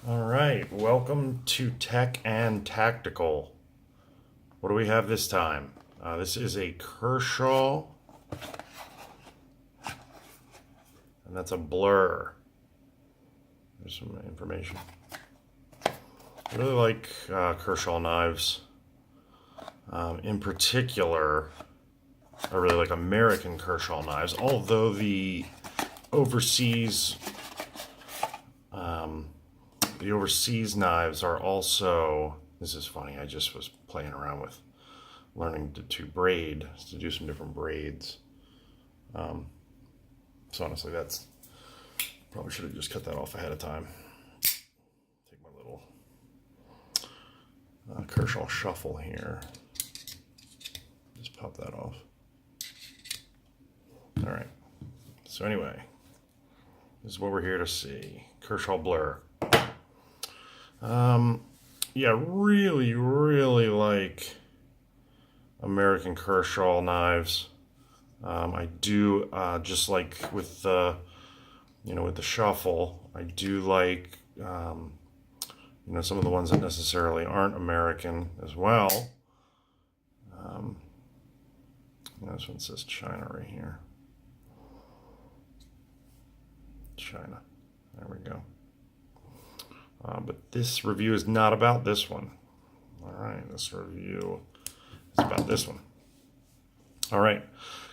All right, welcome to Tech and Tactical. What do we have this time? This is a Kershaw, and that's a Blur. There's some information. I really like Kershaw knives. In particular, I really like American Kershaw knives, although the overseas the overseas knives are also, this is funny, I just was playing around with learning to braid, to do some different braids. So honestly, that's, probably should have just cut that off ahead of time. Take my little Kershaw shuffle here. Just pop that off. All right. So anyway, this is what we're here to see. Kershaw Blur. Yeah, really like American Kershaw knives. I do just like with the, with the shuffle. I do like, some of the ones that necessarily aren't American as well. This one says China right here. China. There we go. But this review is not about this one. All right, this review is about this one. All right,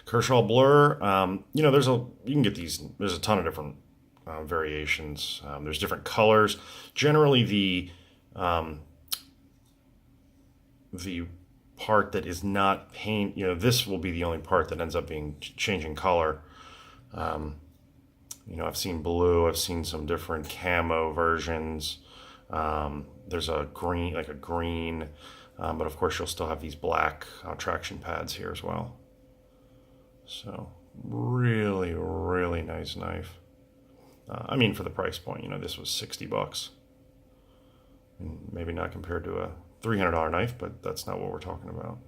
Kershaw Blur. You can get these. There's a ton of different variations. There's different colors. Generally, the part that is not paint. This will be the only part that ends up being changing color. I've seen blue. I've seen some different camo versions. There's a green, but of course you'll still have these black traction pads here as well. So really nice knife. For the price point, this was $60. And maybe not compared to a $300 knife, but that's not what we're talking about.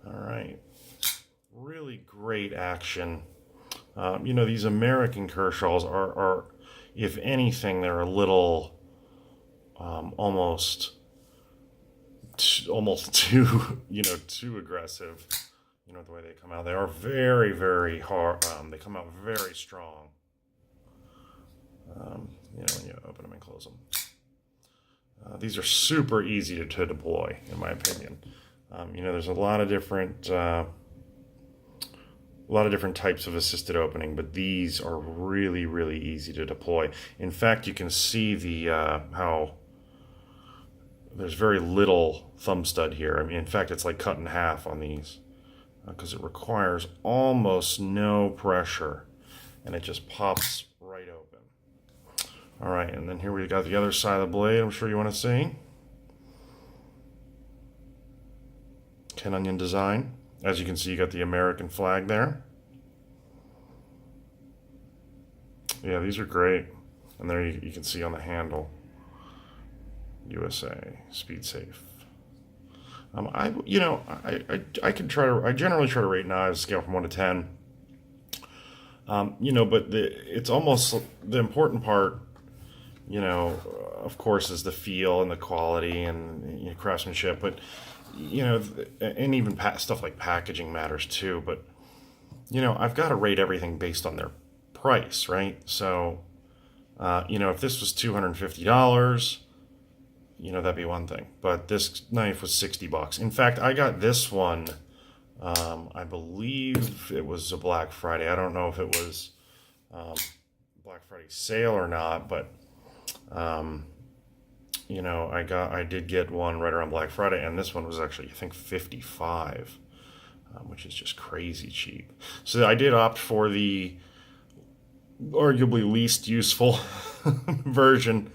All right. Really great action. These American Kershaws are, if anything, they're a little almost too, too aggressive. The way they come out. They are very hard. They come out very strong. When you open them and close them. These are super easy to deploy, in my opinion. There's a lot of different types of assisted opening, but these are really easy to deploy. In fact, you can see the how there's very little thumb stud here. In fact, it's like cut in half on these because it requires almost no pressure, and it just pops right open. All right, and then here we got the other side of the blade. I'm sure you want to see. Tin onion design. As you can see, you got the American flag there. Yeah, these are great. And there you can see on the handle, USA, speed safe. I generally try to rate knives, scale from 1 to 10. But it's almost the important part, of course, is the feel and the quality and craftsmanship. But and even stuff like packaging matters too. But I've got to rate everything based on their price, right? So if this was $250, that'd be one thing. But this knife was $60. In fact, I got this one. I believe it was a Black Friday. I don't know if it was Black Friday sale or not, but I did get one right around Black Friday, and this one was actually, I think, $55, which is just crazy cheap. So I did opt for the arguably least useful version.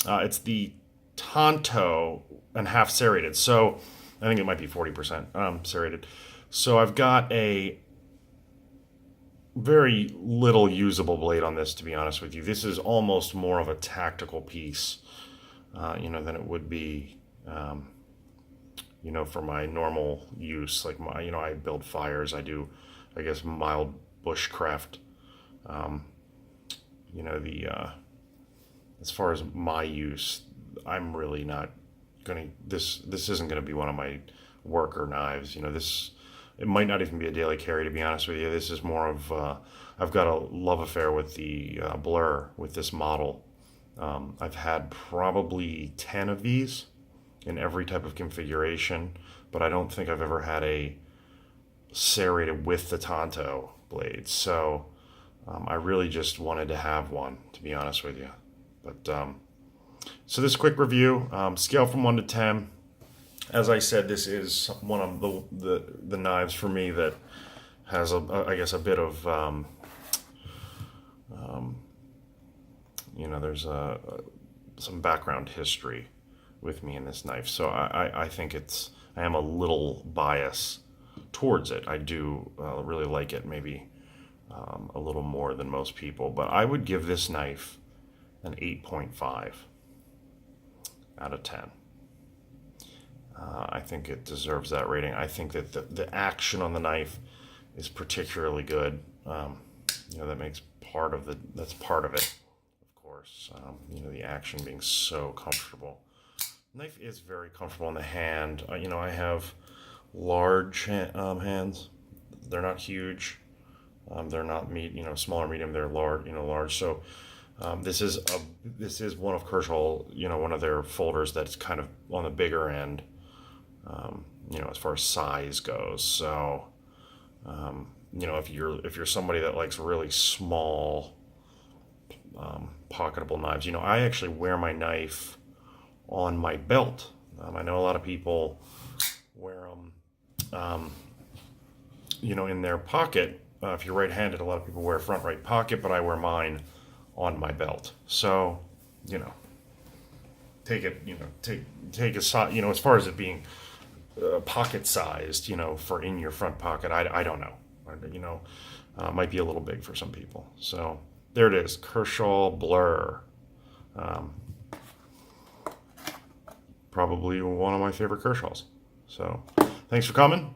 It's the Tonto and half serrated. So I think it might be 40% serrated. So I've got a very little usable blade on this, to be honest with you. This is almost more of a tactical piece, than it would be, for my normal use. Like I build fires. I do, I guess, mild bushcraft. as far as my use, I'm really not gonna. This isn't gonna be one of my worker knives. It might not even be a daily carry, to be honest with you. This is more of I've got a love affair with the Blur with this model. I've had probably 10 of these in every type of configuration, but I don't think I've ever had a serrated with the Tonto blade. So I really just wanted to have one, to be honest with you. But so this quick review, scale from 1 to 10. As I said, this is one of the knives for me that has I guess a bit of there's some background history with me in this knife, so I think I am a little biased towards it. I do really like it, maybe a little more than most people, but I would give this knife an 8.5 out of 10. I think it deserves that rating. I think that the action on the knife is particularly good. That's part of it, of course. The action being so comfortable. The knife is very comfortable in the hand. I have large hands. They're not huge. They're not small or medium. They're large. So this is one of Kershaw, one of their folders that's kind of on the bigger end. As far as size goes. So, if you're somebody that likes really small, pocketable knives, I actually wear my knife on my belt. I know a lot of people wear them, in their pocket. If you're right-handed, a lot of people wear front right pocket, but I wear mine on my belt. So, take it, take a size, as far as it being pocket sized, for in your front pocket. I don't know. Might be a little big for some people. So there it is, Kershaw Blur. Probably one of my favorite Kershaws. So thanks for coming.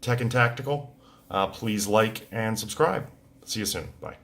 Tech and Tactical. Please like and subscribe. See you soon. Bye.